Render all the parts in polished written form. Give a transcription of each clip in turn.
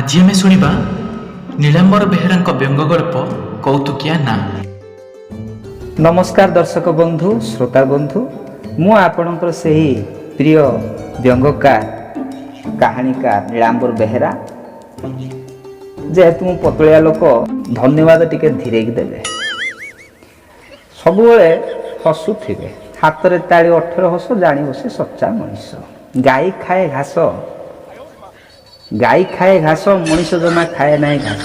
ଆଜି ଆମେ ଶୁଣିବା ନୀଳାମ୍ବର ବେହେରାଙ୍କ ବ୍ୟଙ୍ଗଗଳ୍ପ କୌତୁକିଆ ନାଁ। ନମସ୍କାର ଦର୍ଶକ ବନ୍ଧୁ, ଶ୍ରୋତା ବନ୍ଧୁ, ମୁଁ ଆପଣଙ୍କର ସେହି ପ୍ରିୟ ବ୍ୟଙ୍ଗକାର କାହାଣୀକାର ନୀଳାମ୍ବର ବେହେରା। ଯେହେତୁ ମୁଁ ପତଳିଆ ଲୋକ, ଧନ୍ୟବାଦ ଟିକେ ଧୀରେକି ଦେବେ। ସବୁବେଳେ ହସୁଥିବେ, ହାତରେ ତାଳି 18 ହସ, ଜାଣିବ ସେ ସଚ୍ଚା ମଣିଷ। ଗାଈ ଖାଏ ଘାସ, ଗାଈ ଖାଏ ଘାସ, ମଣିଷ ଜମା ଖାଏ ନାହିଁ ଘାସ।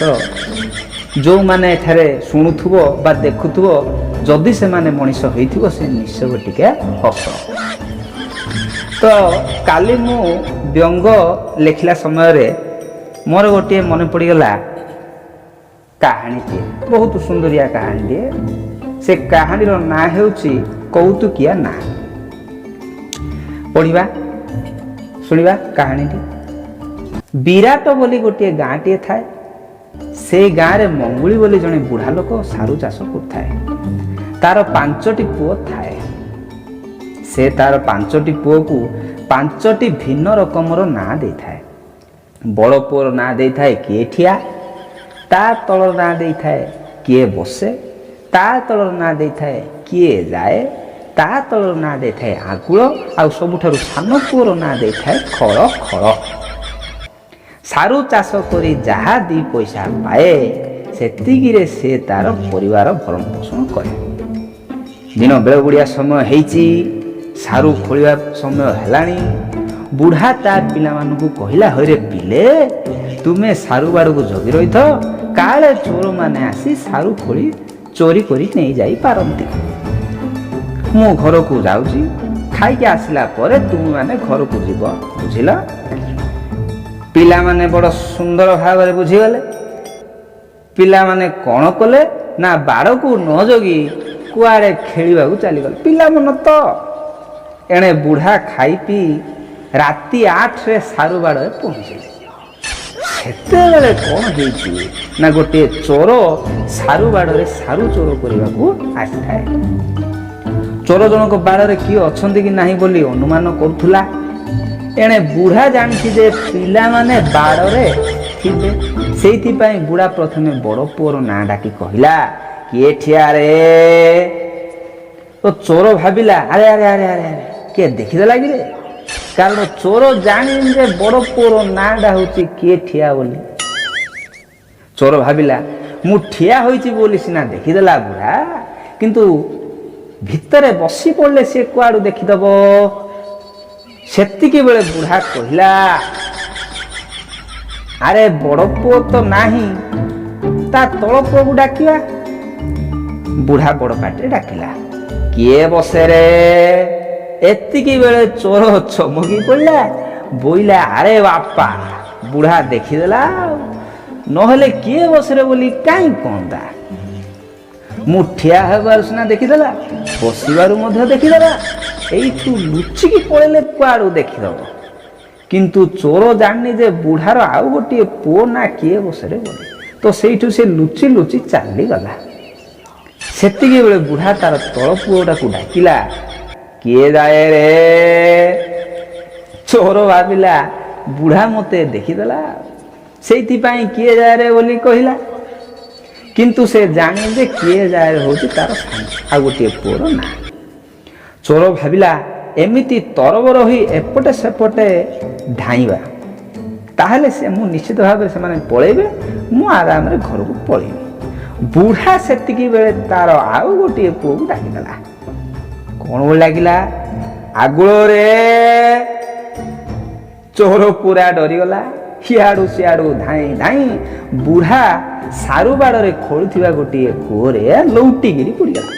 ଯେଉଁମାନେ ଏଠାରେ ଶୁଣୁଥିବ ବା ଦେଖୁଥିବ, ଯଦି ସେମାନେ ମଣିଷ ହୋଇଥିବ, ସେ ନିଶ୍ଚୟ ଟିକେ ହସ। ତ କାଲି ମୁଁ ବ୍ୟଙ୍ଗ ଲେଖିଲା ସମୟରେ ମୋର ଗୋଟିଏ ମନେ ପଡ଼ିଗଲା କାହାଣୀଟିଏ, ବହୁତ ସୁନ୍ଦରିଆ କାହାଣୀଟିଏ। ସେ କାହାଣୀର ନାଁ ହେଉଛି କୌତୁକିଆ ନାଁ। ପଢ଼ିବା, ଶୁଣିବା କାହାଣୀଟି। ବିରାଟ ବୋଲି ଗୋଟିଏ ଗାଁଟିଏ ଥାଏ। ସେଇ ଗାଁରେ ମଙ୍ଗୁଳି ବୋଲି ଜଣେ ବୁଢ଼ା ଲୋକ ସାରୁ ଚାଷ କରୁଥାଏ। ତାର 5ଟି ପୁଅ ଥାଏ। ସେ ତାର 5ଟି ପୁଅକୁ 5ଟି ଭିନ୍ନ ରକମର ନାଁ ଦେଇଥାଏ। ବଡ଼ ପୁଅର ନାଁ ଦେଇଥାଏ କିଏ ଠିଆ, ତା ତଳର ନାଁ ଦେଇଥାଏ କିଏ ବସେ, ତା ତଳର ନାଁ ଦେଇଥାଏ କିଏ ଯାଏ, ତା ତଳର ନାଁ ଦେଇଥାଏ ଆଗୁଳ, ଆଉ ସବୁଠାରୁ ସାନ ପୁଅର ନାଁ ଦେଇଥାଏ ଖଳ ଖଳ। ସାରୁ ଚାଷ କରି ଯାହା 2 ପଇସା ପାଏ, ସେତିକିରେ ସେ ତାର ପରିବାର ଭରଣ ପୋଷଣ କରେ। ଦିନ ବେଳବୁଡ଼ିଆ ସମୟ ହେଇଛି, ସାରୁ ଖୋଳିବା ସମୟ ହେଲାଣି। ବୁଢ଼ା ତା ପିଲାମାନଙ୍କୁ କହିଲା, ହଇରେ ପିଲେ, ତୁମେ ସାରୁ ବାଡ଼କୁ ଜଗି ରହିଥ, କାଳେ ଚୋରମାନେ ଆସି ସାରୁ ଖୋଳି ଚୋରି କରି ନେଇଯାଇପାରନ୍ତି। ମୁଁ ଘରକୁ ଯାଉଛି, ଖାଇକି ଆସିଲା ପରେ ତୁମେମାନେ ଘରକୁ ଯିବ, ବୁଝିଲ? ପିଲାମାନେ ବଡ଼ ସୁନ୍ଦର ଭାବରେ ବୁଝିଗଲେ। ପିଲାମାନେ କ'ଣ କଲେ ନା, ବାଡ଼କୁ ନ ଜଗି କୁଆଡ଼େ ଖେଳିବାକୁ ଚାଲିଗଲେ। ପିଲାମାନେ ତ ଏଣେ ବୁଢ଼ା ଖାଇ ପିଇ ରାତି 8ରେ ସାରୁ ବାଡ଼ରେ ପହଞ୍ଚିଲେ। ସେତେବେଳେ କ'ଣ ହେଇଛି ନା, ଗୋଟିଏ ଚୋର ସାରୁ ବାଡ଼ରେ ସାରୁ ଚୋର କରିବାକୁ ଆସିଥାଏ। ଚୋର ଜଣକ ବାଡ଼ରେ କିଏ ଅଛନ୍ତି କି ନାହିଁ ବୋଲି ଅନୁମାନ କରୁଥିଲା। ଏଣେ ବୁଢ଼ା ଜାଣିଛି ଯେ ପିଲାମାନେ ବାଡ଼ରେ ଥିବେ। ସେଇଥିପାଇଁ ବୁଢ଼ା ପ୍ରଥମେ ବଡ଼ ପୁଅର ନାଁ ଡାକି କହିଲା, କିଏ ଠିଆ ରେ? ତ ଚୋର ଭାବିଲା, ଆରେ ଆରେ ଆରେ ଆରେ ଆରେ କିଏ ଦେଖିଦେଲା କି ରେ? କାରଣ ଚୋର ଜାଣିନି ଯେ ବଡ଼ ପୁଅର ନାଁଟା ହେଉଛି କିଏ ଠିଆ ବୋଲି। ଚୋର ଭାବିଲା, ମୁଁ ଠିଆ ହୋଇଛି ବୋଲି ସିନା ଦେଖିଦେଲା ବୁଢ଼ା, କିନ୍ତୁ ଭିତରେ ବସି ପଡ଼ିଲେ ସିଏ କୁଆଡ଼ୁ ଦେଖିଦେବ। ସେତିକି ବେଳେ ବୁଢ଼ା କହିଲା, ଆରେ ବଡ଼ ପୁଅ ତ ନାହିଁ, ତା ତଳ ପୁଅକୁ ଡାକିବା। ବୁଢ଼ା ବଡ଼ ପାଟିରେ ଡାକିଲା, କିଏ ବସେ ରେ? ଏତିକି ବେଳେ ଚୋର ଚମକି ପଡ଼ିଲା, ବୋଇଲା, ଆରେ ବାପା, ବୁଢ଼ା ଦେଖିଦେଲା, ନହେଲେ କିଏ ବସରେ ବୋଲି କାହିଁ କହନ୍ତା? ମୁଁ ଠିଆ ହେବାରୁ ସିନା ଦେଖିଦେଲା, ବସିବାରୁ ମଧ୍ୟ ଦେଖିଦେଲା। ଏଇଠୁ ଲୁଚିକି ପଳେଇଲେ କୁଆଡ଼ୁ ଦେଖିଦେବ। କିନ୍ତୁ ଚୋର ଜାଣିନି ଯେ ବୁଢ଼ାର ଆଉ ଗୋଟିଏ ପୁଅ ନା କିଏ ବସରେ ବୋଲି। ତ ସେଇଠୁ ସେ ଲୁଚି ଲୁଚି ଚାଲିଗଲା। ସେତିକି ବେଳେ ବୁଢ଼ା ତାର ତଳ ପୁଅଟାକୁ ଡାକିଲା, କିଏ ଯାଏ ରେ? ଚୋର ଭାବିଲା, ବୁଢ଼ା ମୋତେ ଦେଖିଦେଲା, ସେଇଥିପାଇଁ କିଏ ଯାଏ ରେ ବୋଲି କହିଲା। କିନ୍ତୁ ସେ ଜାଣି ଯେ କିଏ ଯାଏ ହେଉଛି ତାର ଆଉ ଗୋଟିଏ ପୁଅର ନାଁ। ଚୋର ଭାବିଲା, ଏମିତି ତରବର ହୋଇ ଏପଟେ ସେପଟେ ଧାଇଁବା, ତାହେଲେ ମୁଁ ନିଶ୍ଚିତ ଭାବରେ ସେମାନେ ପଳେଇବେ, ମୁଁ ଆରାମରେ ଘରକୁ ପଳେଇବି। ବୁଢ଼ା ସେତିକି ବେଳେ ତାର ଆଉ ଗୋଟିଏ ପୁଅକୁ ଡାକିଦେଲା। କ'ଣ ବୋଲି ଡାକିଲା? ଆଗୁଳରେ। ଚୋର ପୁରା ଡରିଗଲା। ଇଆଡ଼ୁ ସିଆଡ଼ୁ ଧାଇଁ ଧାଇଁ ବୁଢ଼ା ସାରୁ ବାଡ଼ରେ ଖୋଳୁଥିବା ଗୋଟିଏ କୂଅରେ ଲଉଟିକିରି ପଡ଼ିଗଲା।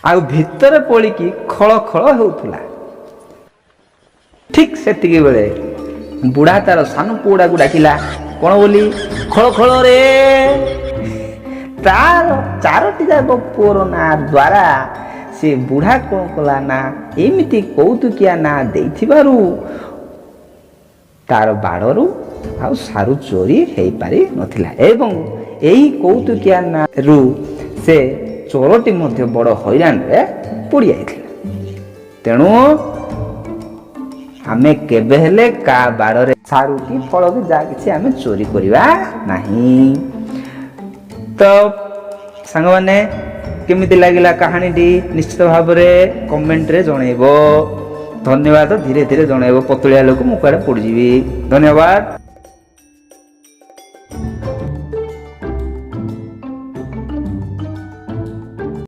ଆଉ ଭିତରେ ପଡ଼ିକି ଖଳ ଖଳ ହେଉଥିଲା। ଠିକ୍ ସେତିକି ବେଳେ ବୁଢ଼ା ତାର ସାନ ପୁଅଟାକୁ ଡାକିଲା, କ'ଣ ବୋଲି? ଖଳ ଖଳ ରେ। ତାର 4ଟି ଯାକ ପୁଅର ନାଁ ଦ୍ୱାରା ସେ ବୁଢ଼ା କ'ଣ କଲା ନା, ଏମିତି କୌତୁକିଆ ନାଁ ଦେଇଥିବାରୁ ତାର ବାଡ଼ରୁ ଆଉ ସାରୁ ଚୋରି ହେଇପାରି ନଥିଲା। ଏବଂ ଏହି କୌତୁକିଆ ନାଁରୁ ସେ ଚୋରଟି ମଧ୍ୟ ବଡ଼ ହଇରାଣରେ ପଡ଼ିଯାଇଥିଲା। ତେଣୁ ଆମେ କେବେ ହେଲେ କା ବାରରେ ସାରୁ କି ଫଳ କି ଯାହା କିଛି ଆମେ ଚୋରି କରିବା ନାହିଁ। ତ ସାଙ୍ଗମାନେ କେମିତି ଲାଗିଲା କାହାଣୀଟି ନିଶ୍ଚିତ ଭାବରେ କମେଣ୍ଟରେ ଜଣେଇବ। ଧନ୍ୟବାଦ, ଧୀରେ ଧୀରେ ଜଣେଇବ। ପତଳିଆ ଲୋକ ମୁଁ କୁଆଡ଼େ ପଡ଼ିଯିବି। ଧନ୍ୟବାଦ।